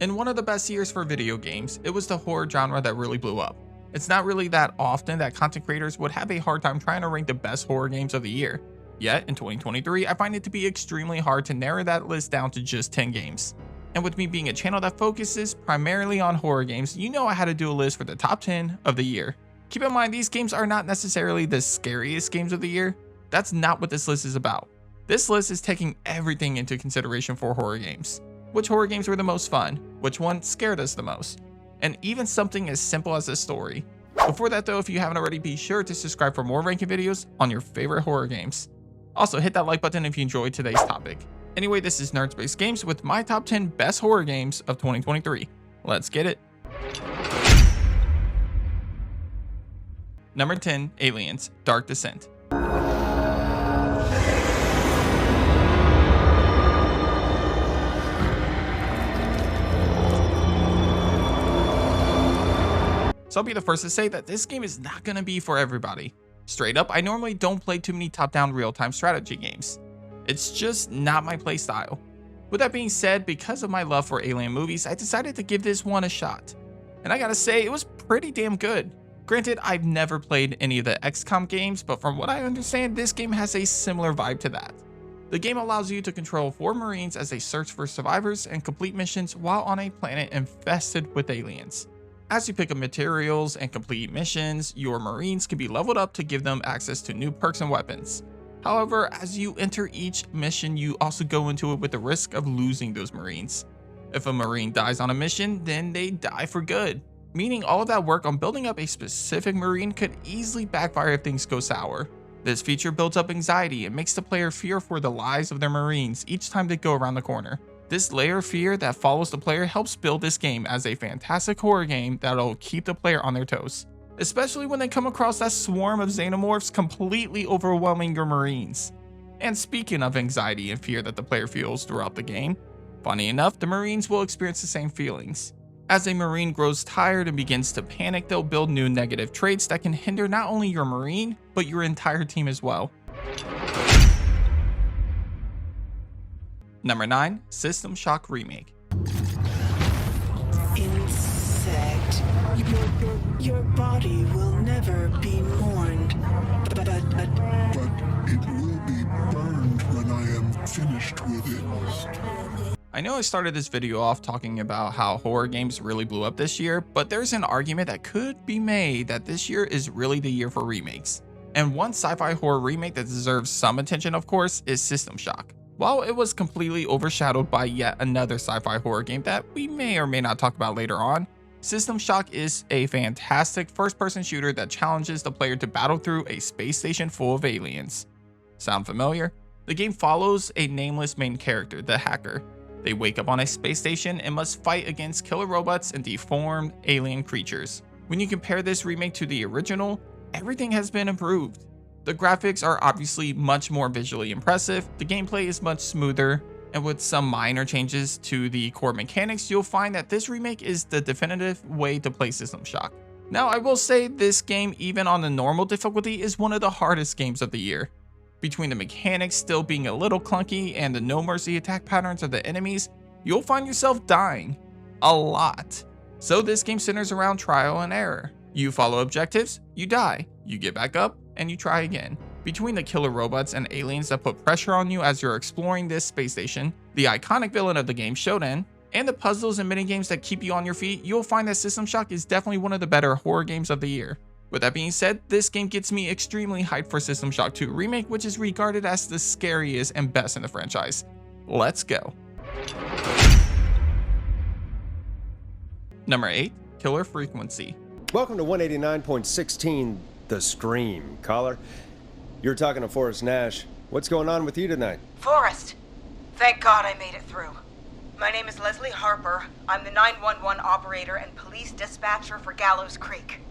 In one of the best years for video games, it was the horror genre that really blew up. It's not really that often that content creators would have a hard time trying to rank the best horror games of the year. Yet, in 2023, I find it to be extremely hard to narrow that list down to just 10 games. And with me being a channel that focuses primarily on horror games, you know I had to do a list for the top 10 of the year. Keep in mind, these games are not necessarily the scariest games of the year. That's not what this list is about. This list is taking everything into consideration for horror games. Which horror games were the most fun? Which one scared us the most? And even something as simple as a story. Before that though, if you haven't already, be sure to subscribe for more ranking videos on your favorite horror games. Also hit that like button if you enjoyed today's topic. Anyway, this is Nerd Space Games with my top 10 best horror games of 2023. Let's get it. Number 10, Aliens: Dark Descent. So I'll be the first to say that this game is not gonna be for everybody. Straight up, I normally don't play too many top-down real-time strategy games. It's just not my play style. With that being said, because of my love for alien movies, I decided to give this one a shot. And I gotta say, it was pretty damn good. Granted, I've never played any of the XCOM games, but from what I understand, this game has a similar vibe to that. The game allows you to control 4 Marines as they search for survivors and complete missions while on a planet infested with aliens. As you pick up materials and complete missions, your Marines can be leveled up to give them access to new perks and weapons. However, as you enter each mission, you also go into it with the risk of losing those Marines. If a Marine dies on a mission, then they die for good, meaning all of that work on building up a specific Marine could easily backfire if things go sour. This feature builds up anxiety and makes the player fear for the lives of their Marines each time they go around the corner. This layer of fear that follows the player helps build this game as a fantastic horror game that'll keep the player on their toes, especially when they come across that swarm of xenomorphs completely overwhelming your Marines. And speaking of anxiety and fear that the player feels throughout the game, funny enough, the Marines will experience the same feelings. As a Marine grows tired and begins to panic, they'll build new negative traits that can hinder not only your Marine, but your entire team as well. Number 9, System Shock Remake. Insect, your body will never be mourned, but it will be burned when I am finished with it. I know I started this video off talking about how horror games really blew up this year, but there's an argument that could be made that this year is really the year for remakes. And one sci-fi horror remake that deserves some attention, of course, is System Shock. While it was completely overshadowed by yet another sci-fi horror game that we may or may not talk about later on, System Shock is a fantastic first-person shooter that challenges the player to battle through a space station full of aliens. Sound familiar? The game follows a nameless main character, the hacker. They wake up on a space station and must fight against killer robots and deformed alien creatures. When you compare this remake to the original, everything has been improved. The graphics are obviously much more visually impressive, the gameplay is much smoother, and with some minor changes to the core mechanics, you'll find that this remake is the definitive way to play System Shock. Now, I will say this game, even on the normal difficulty, is one of the hardest games of the year. Between the mechanics still being a little clunky and the no mercy attack patterns of the enemies, you'll find yourself dying a lot. So this game centers around trial and error. You follow objectives, you die, you get back up, and you try again. Between the killer robots and aliens that put pressure on you as you're exploring this space station, the iconic villain of the game, Shodan, and the puzzles and minigames that keep you on your feet, you'll find that System Shock is definitely one of the better horror games of the year. With that being said, this game gets me extremely hyped for System Shock 2 Remake, which is regarded as the scariest and best in the franchise. Let's go. Number 8, Killer Frequency. Welcome to 189.16 The Scream. Caller, you're talking to Forrest Nash. What's going on with you tonight? Forrest! Thank God I made it through. My name is Leslie Harper. I'm the 911 operator and police dispatcher for Gallows Creek.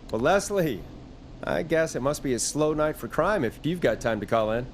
Well, Leslie, I guess it must be a slow night for crime if you've got time to call in.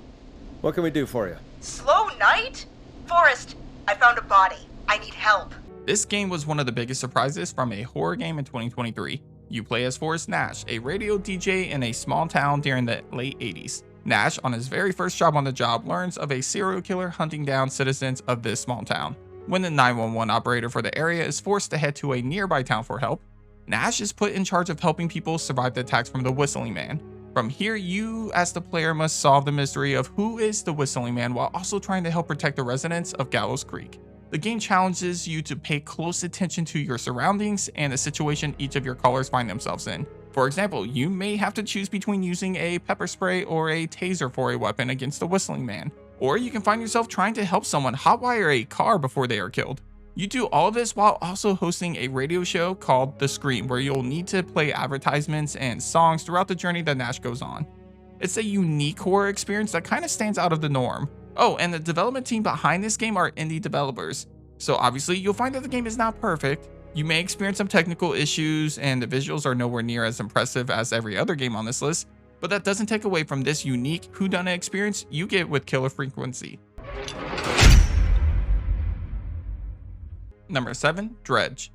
What can we do for you? Slow night? Forrest, I found a body. I need help. This game was one of the biggest surprises from a horror game in 2023. You play as Forrest Nash, a radio DJ in a small town during the late 80s. Nash, on his very first job on the job, learns of a serial killer hunting down citizens of this small town. When the 911 operator for the area is forced to head to a nearby town for help, Nash is put in charge of helping people survive the attacks from the Whistling Man. From here, you as the player must solve the mystery of who is the Whistling Man while also trying to help protect the residents of Gallows Creek. The game challenges you to pay close attention to your surroundings and the situation each of your callers find themselves in. For example, you may have to choose between using a pepper spray or a taser for a weapon against the Whistling Man. Or you can find yourself trying to help someone hotwire a car before they are killed. You do all of this while also hosting a radio show called The Scream, where you'll need to play advertisements and songs throughout the journey that Nash goes on. It's a unique horror experience that kind of stands out of the norm. Oh, and the development team behind this game are indie developers. So obviously you'll find that the game is not perfect. You may experience some technical issues and the visuals are nowhere near as impressive as every other game on this list, but that doesn't take away from this unique whodunit experience you get with Killer Frequency. Number 7, Dredge.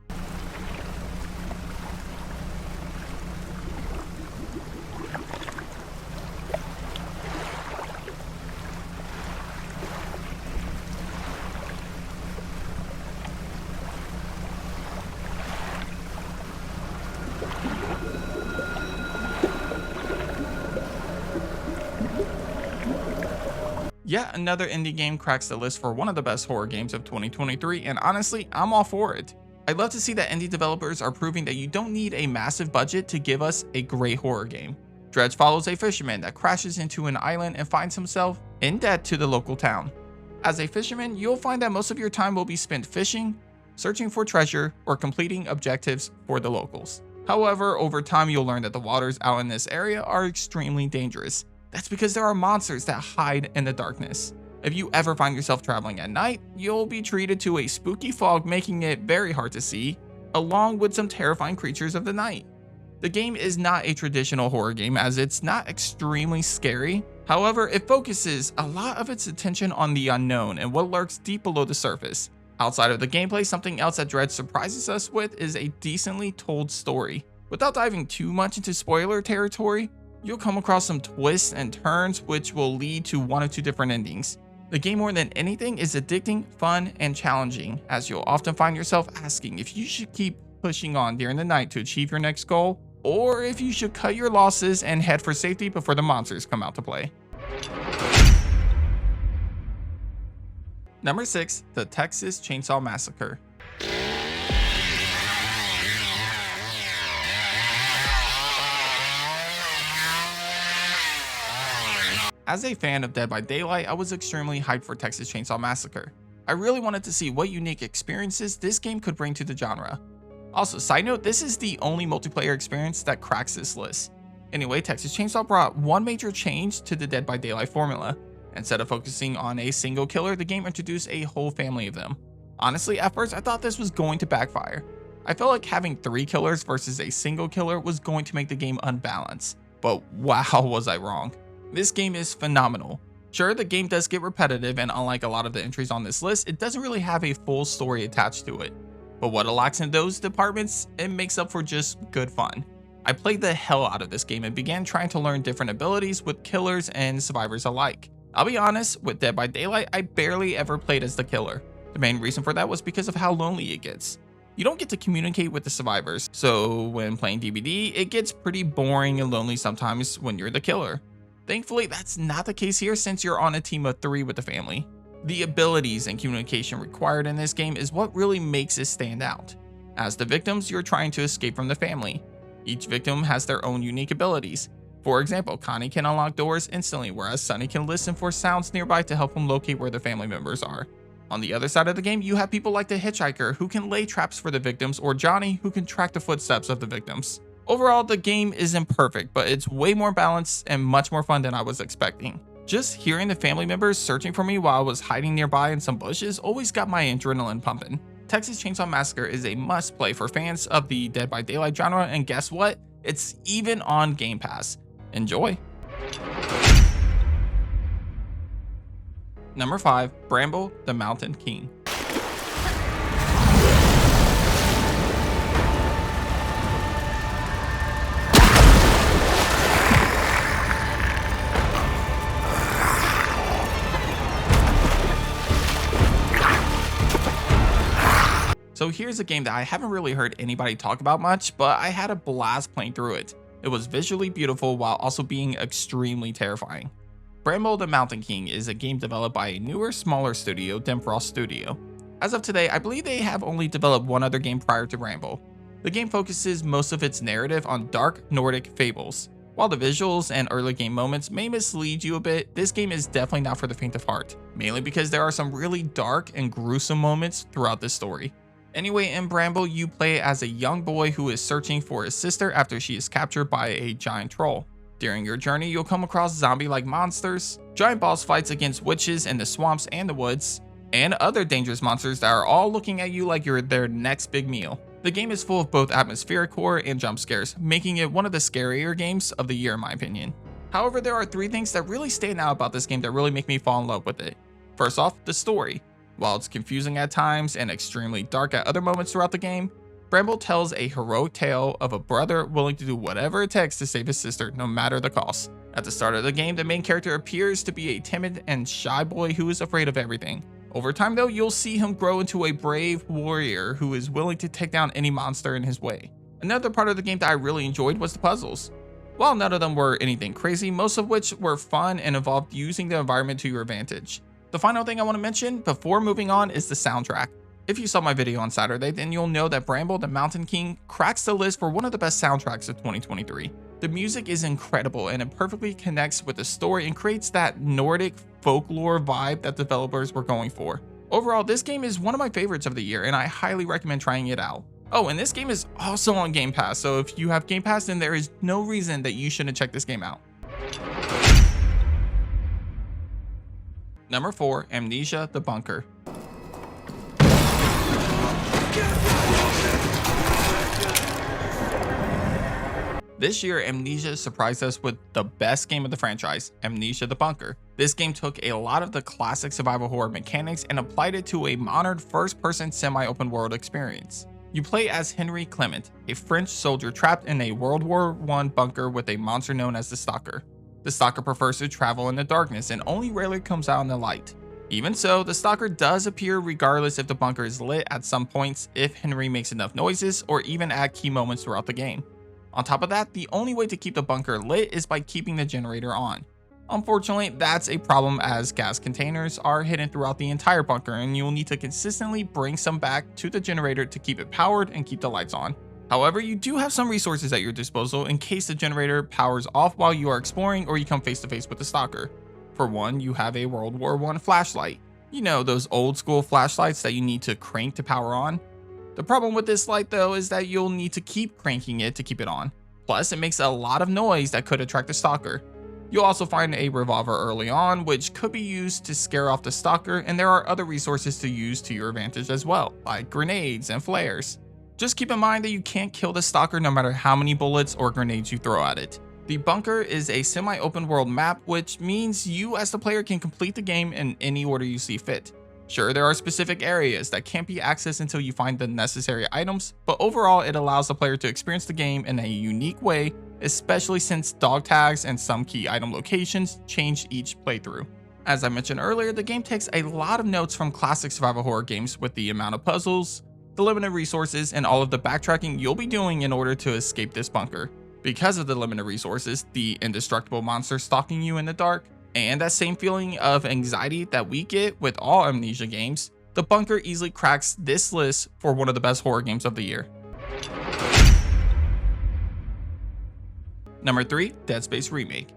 Yet another indie game cracks the list for one of the best horror games of 2023, and honestly, I'm all for it. I'd love to see that indie developers are proving that you don't need a massive budget to give us a great horror game. Dredge follows a fisherman that crashes into an island and finds himself in debt to the local town. As a fisherman, you'll find that most of your time will be spent fishing, searching for treasure, or completing objectives for the locals. However, over time you'll learn that the waters out in this area are extremely dangerous. That's because there are monsters that hide in the darkness. If you ever find yourself traveling at night, you'll be treated to a spooky fog, making it very hard to see, along with some terrifying creatures of the night. The game is not a traditional horror game as it's not extremely scary. However, it focuses a lot of its attention on the unknown and what lurks deep below the surface. Outside of the gameplay, something else that Dredge surprises us with is a decently told story. Without diving too much into spoiler territory, you'll come across some twists and turns which will lead to one or two different endings. The game more than anything is addicting, fun, and challenging, as you'll often find yourself asking if you should keep pushing on during the night to achieve your next goal, or if you should cut your losses and head for safety before the monsters come out to play. Number 6, the Texas Chainsaw Massacre. As a fan of Dead by Daylight, I was extremely hyped for Texas Chainsaw Massacre. I really wanted to see what unique experiences this game could bring to the genre. Also, side note, this is the only multiplayer experience that cracks this list. Anyway, Texas Chainsaw brought one major change to the Dead by Daylight formula. Instead of focusing on a single killer, the game introduced a whole family of them. Honestly, at first I thought this was going to backfire. I felt like having 3 killers versus a single killer was going to make the game unbalanced. But wow, was I wrong. This game is phenomenal. Sure, the game does get repetitive, and unlike a lot of the entries on this list, it doesn't really have a full story attached to it. But what it lacks in those departments, it makes up for just good fun. I played the hell out of this game and began trying to learn different abilities with killers and survivors alike. I'll be honest, with Dead by Daylight, I barely ever played as the killer. The main reason for that was because of how lonely it gets. You don't get to communicate with the survivors, so when playing DBD, it gets pretty boring and lonely sometimes when you're the killer. Thankfully, that's not the case here since you're on a team of 3 with the family. The abilities and communication required in this game is what really makes it stand out. As the victims, you're trying to escape from the family. Each victim has their own unique abilities. For example, Connie can unlock doors instantly, whereas Sunny can listen for sounds nearby to help him locate where the family members are. On the other side of the game, you have people like the Hitchhiker who can lay traps for the victims, or Johnny who can track the footsteps of the victims. Overall, the game isn't perfect, but it's way more balanced and much more fun than I was expecting. Just hearing the family members searching for me while I was hiding nearby in some bushes always got my adrenaline pumping. Texas Chainsaw Massacre is a must play for fans of the Dead by Daylight genre, and guess what? It's even on Game Pass. Enjoy! Number 5, Bramble, the Mountain King. So here's a game that I haven't really heard anybody talk about much, but I had a blast playing through it. It was visually beautiful while also being extremely terrifying. Bramble the Mountain King is a game developed by a newer, smaller studio, Frost Studio. As of today, I believe they have only developed one other game prior to Bramble. The game focuses most of its narrative on dark Nordic fables. While the visuals and early game moments may mislead you a bit, this game is definitely not for the faint of heart, mainly because there are some really dark and gruesome moments throughout this story. Anyway, in Bramble, you play as a young boy who is searching for his sister after she is captured by a giant troll. During your journey, you'll come across zombie-like monsters, giant boss fights against witches in the swamps and the woods, and other dangerous monsters that are all looking at you like you're their next big meal. The game is full of both atmospheric horror and jump scares, making it one of the scarier games of the year in my opinion. However, there are 3 things that really stand out about this game that really make me fall in love with it. First off, the story. While it's confusing at times and extremely dark at other moments throughout the game, Bramble tells a heroic tale of a brother willing to do whatever it takes to save his sister, no matter the cost. At the start of the game, the main character appears to be a timid and shy boy who is afraid of everything. Over time though, you'll see him grow into a brave warrior who is willing to take down any monster in his way. Another part of the game that I really enjoyed was the puzzles. While none of them were anything crazy, most of which were fun and involved using the environment to your advantage. The final thing I want to mention before moving on is the soundtrack. If you saw my video on Saturday, then you'll know that Bramble the Mountain King cracks the list for one of the best soundtracks of 2023. The music is incredible and it perfectly connects with the story and creates that Nordic folklore vibe that developers were going for. Overall, this game is one of my favorites of the year and I highly recommend trying it out. Oh, and this game is also on Game Pass, so if you have Game Pass, then there is no reason that you shouldn't check this game out. Number 4, Amnesia The Bunker. This year, Amnesia surprised us with the best game of the franchise, Amnesia The Bunker. This game took a lot of the classic survival horror mechanics and applied it to a modern first-person semi-open world experience. You play as Henry Clement, a French soldier trapped in a World War I bunker with a monster known as the Stalker. The Stalker prefers to travel in the darkness and only rarely comes out in the light. Even so, the Stalker does appear regardless if the bunker is lit at some points, if Henry makes enough noises, or even at key moments throughout the game. On top of that, the only way to keep the bunker lit is by keeping the generator on. Unfortunately, that's a problem as gas containers are hidden throughout the entire bunker and you will need to consistently bring some back to the generator to keep it powered and keep the lights on. However, you do have some resources at your disposal in case the generator powers off while you are exploring or you come face to face with the Stalker. For one, you have a World War I flashlight. You know, those old school flashlights that you need to crank to power on. The problem with this light though is that you'll need to keep cranking it to keep it on. Plus, it makes a lot of noise that could attract the Stalker. You'll also find a revolver early on, which could be used to scare off the Stalker, and there are other resources to use to your advantage as well, like grenades and flares. Just keep in mind that you can't kill the Stalker no matter how many bullets or grenades you throw at it. The bunker is a semi-open world map, which means you as the player can complete the game in any order you see fit. Sure, there are specific areas that can't be accessed until you find the necessary items, but overall it allows the player to experience the game in a unique way, especially since dog tags and some key item locations change each playthrough. As I mentioned earlier, the game takes a lot of notes from classic survival horror games with the amount of puzzles, the limited resources, and all of the backtracking you'll be doing in order to escape this bunker. Because of the limited resources, the indestructible monster stalking you in the dark, and that same feeling of anxiety that we get with all Amnesia games, the bunker easily cracks this list for one of the best horror games of the year. Number 3, Dead Space Remake.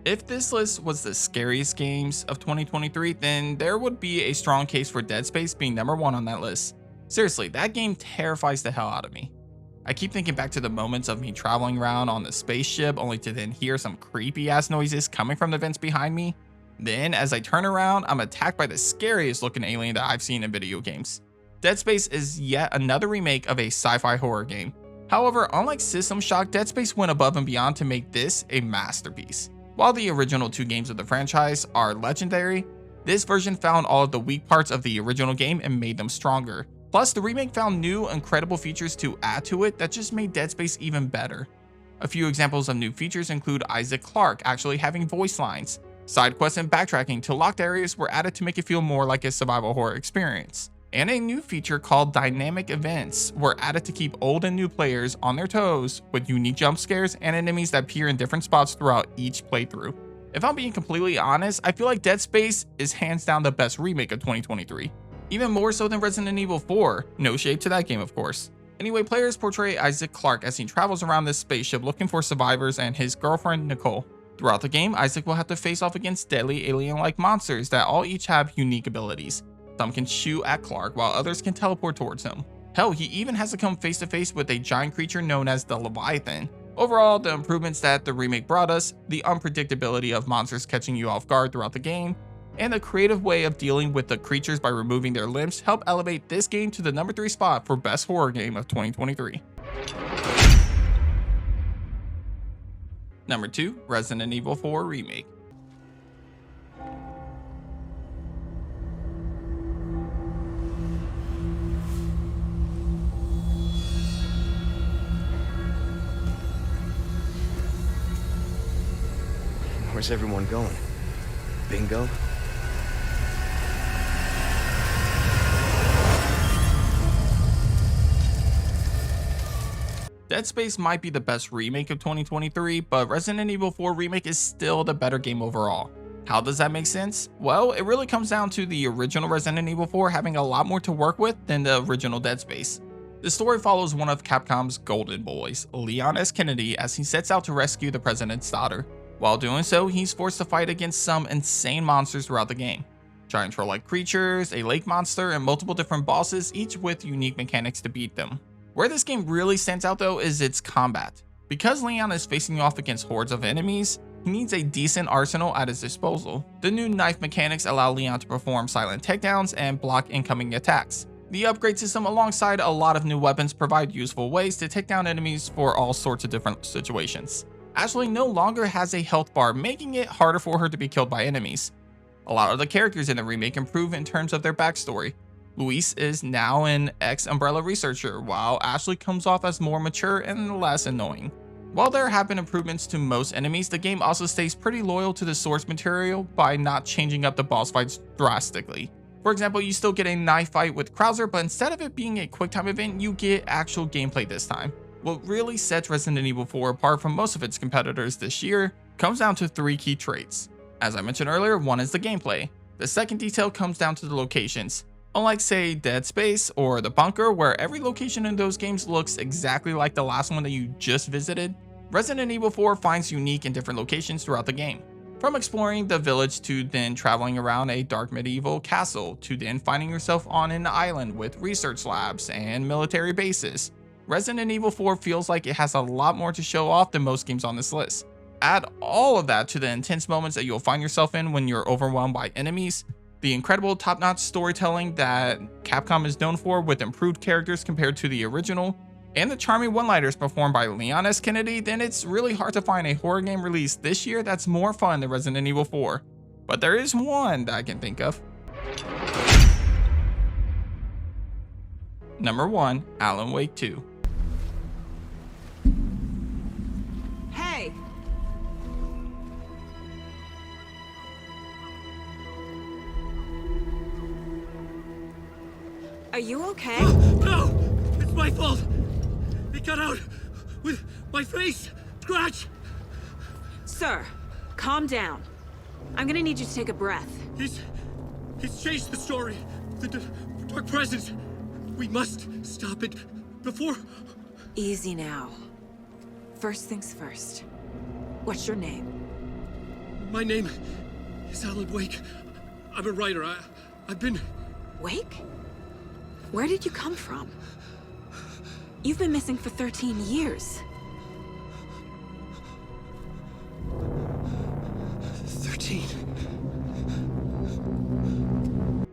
If this list was the scariest games of 2023, then there would be a strong case for Dead Space being number 1 on that list. Seriously, that game terrifies the hell out of me. I keep thinking back to the moments of me traveling around on the spaceship only to then hear some creepy ass noises coming from the vents behind me. Then as I turn around, I'm attacked by the scariest looking alien that I've seen in video games. Dead Space is yet another remake of a sci-fi horror game. However, unlike System Shock, Dead Space went above and beyond to make this a masterpiece. While the original 2 games of the franchise are legendary, this version found all of the weak parts of the original game and made them stronger. Plus, the remake found new, incredible features to add to it that just made Dead Space even better. A few examples of new features include Isaac Clarke actually having voice lines. Side quests and backtracking to locked areas were added to make it feel more like a survival horror experience. And a new feature called Dynamic Events were added to keep old and new players on their toes with unique jump scares and enemies that appear in different spots throughout each playthrough. If I'm being completely honest, I feel like Dead Space is hands down the best remake of 2023. Even more so than Resident Evil 4, no shade to that game of course. Anyway, players portray Isaac Clarke as he travels around this spaceship looking for survivors and his girlfriend Nicole. Throughout the game, Isaac will have to face off against deadly alien-like monsters that all each have unique abilities. Some can shoot at Clarke while others can teleport towards him. Hell, he even has to come face to face with a giant creature known as the Leviathan. Overall, the improvements that the remake brought us, the unpredictability of monsters catching you off guard throughout the game, and the creative way of dealing with the creatures by removing their limbs help elevate this game to the number 3 spot for best horror game of 2023. Number 2, Resident Evil 4 Remake. Where's everyone going? Bingo? Dead Space might be the best remake of 2023, but Resident Evil 4 Remake is still the better game overall. How does that make sense? Well, it really comes down to the original Resident Evil 4 having a lot more to work with than the original Dead Space. The story follows one of Capcom's golden boys, Leon S. Kennedy, as he sets out to rescue the president's daughter. While doing so, he's forced to fight against some insane monsters throughout the game. Giant troll-like creatures, a lake monster, and multiple different bosses, each with unique mechanics to beat them. Where this game really stands out though is its combat. Because Leon is facing off against hordes of enemies, he needs a decent arsenal at his disposal. The new knife mechanics allow Leon to perform silent takedowns and block incoming attacks. The upgrade system alongside a lot of new weapons provide useful ways to take down enemies for all sorts of different situations. Ashley no longer has a health bar, making it harder for her to be killed by enemies. A lot of the characters in the remake improve in terms of their backstory. Luis is now an ex-Umbrella researcher, while Ashley comes off as more mature and less annoying. While there have been improvements to most enemies, the game also stays pretty loyal to the source material by not changing up the boss fights drastically. For example, you still get a knife fight with Krauser, but instead of it being a QuickTime event, you get actual gameplay this time. What really sets Resident Evil 4 apart from most of its competitors this year comes down to 3 key traits. As I mentioned earlier, one is the gameplay. The second detail comes down to the locations. Unlike say Dead Space or The Bunker, where every location in those games looks exactly like the last one that you just visited, Resident Evil 4 finds unique and different locations throughout the game. From exploring the village to then traveling around a dark medieval castle to then finding yourself on an island with research labs and military bases, Resident Evil 4 feels like it has a lot more to show off than most games on this list. Add all of that to the intense moments that you'll find yourself in when you're overwhelmed by enemies, the incredible top-notch storytelling that Capcom is known for with improved characters compared to the original, and the charming one-liners performed by Leon S. Kennedy, then it's really hard to find a horror game released this year that's more fun than Resident Evil 4. But there is one that I can think of. Number 1, Alan Wake 2. Hey! Are you okay? No! It's my fault! It got out with my face! Scratch! Sir, calm down. I'm gonna need you to take a breath. He's changed the story. The dark presence. We must stop it before... Easy now. First things first. What's your name? My name is Alan Wake. I'm a writer. I've been... Wake? Where did you come from? You've been missing for 13 years. 13.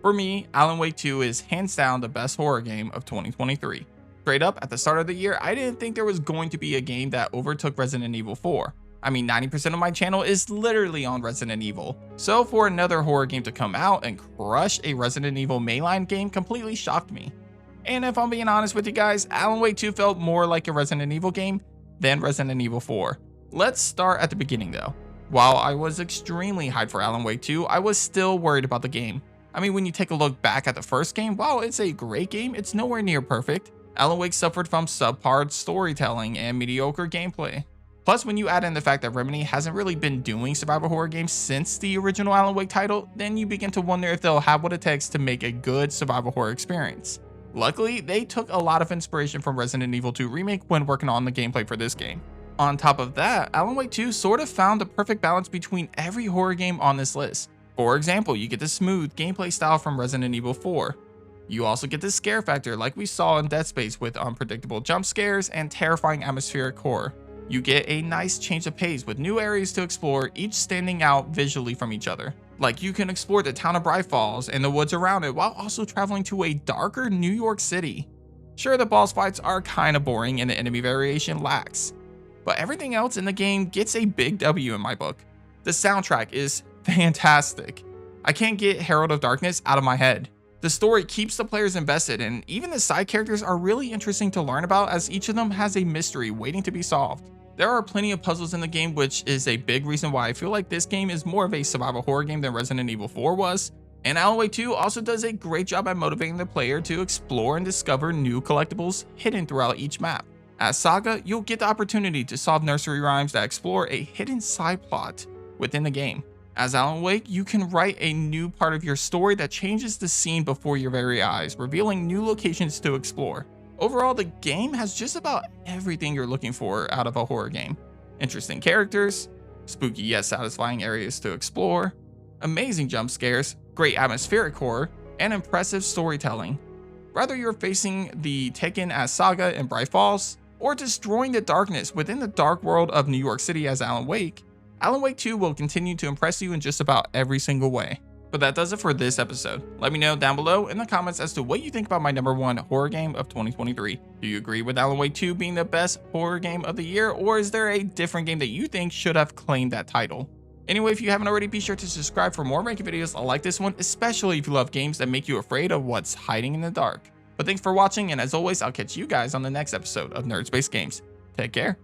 For me, Alan Wake 2 is hands down the best horror game of 2023. Straight up, at the start of the year, I didn't think there was going to be a game that overtook Resident Evil 4. I mean, 90% of my channel is literally on Resident Evil. So for another horror game to come out and crush a Resident Evil mainline game completely shocked me. And if I'm being honest with you guys, Alan Wake 2 felt more like a Resident Evil game than Resident Evil 4. Let's start at the beginning though. While I was extremely hyped for Alan Wake 2, I was still worried about the game. I mean, when you take a look back at the first game, while it's a great game, it's nowhere near perfect. Alan Wake suffered from subpar storytelling and mediocre gameplay. Plus, when you add in the fact that Remedy hasn't really been doing survival horror games since the original Alan Wake title, then you begin to wonder if they'll have what it takes to make a good survival horror experience. Luckily, they took a lot of inspiration from Resident Evil 2 Remake when working on the gameplay for this game. On top of that, Alan Wake 2 sort of found the perfect balance between every horror game on this list. For example, you get the smooth gameplay style from Resident Evil 4. You also get the scare factor like we saw in Dead Space with unpredictable jump scares and terrifying atmospheric horror. You get a nice change of pace with new areas to explore, each standing out visually from each other. Like you can explore the town of Bright Falls and the woods around it while also traveling to a darker New York City. Sure, the boss fights are kinda boring and the enemy variation lacks, but everything else in the game gets a big W in my book. The soundtrack is fantastic. I can't get Herald of Darkness out of my head. The story keeps the players invested, and even the side characters are really interesting to learn about as each of them has a mystery waiting to be solved. There are plenty of puzzles in the game, which is a big reason why I feel like this game is more of a survival horror game than Resident Evil 4 was. And Alan Wake 2 also does a great job at motivating the player to explore and discover new collectibles hidden throughout each map. As Saga, you'll get the opportunity to solve nursery rhymes that explore a hidden side plot within the game. As Alan Wake, you can write a new part of your story that changes the scene before your very eyes, revealing new locations to explore. Overall, the game has just about everything you're looking for out of a horror game. Interesting characters, spooky yet satisfying areas to explore, amazing jump scares, great atmospheric horror, and impressive storytelling. Whether you're facing the Taken as Saga in Bright Falls, or destroying the darkness within the dark world of New York City as Alan Wake 2 will continue to impress you in just about every single way. But that does it for this episode. Let me know down below in the comments as to what you think about my #1 horror game of 2023. Do you agree with Alan Wake 2 being the best horror game of the year, or is there a different game that you think should have claimed that title? Anyway, if you haven't already, be sure to subscribe for more ranking videos like this one, especially if you love games that make you afraid of what's hiding in the dark. But thanks for watching, and as always, I'll catch you guys on the next episode of Nerd Space Games. Take care.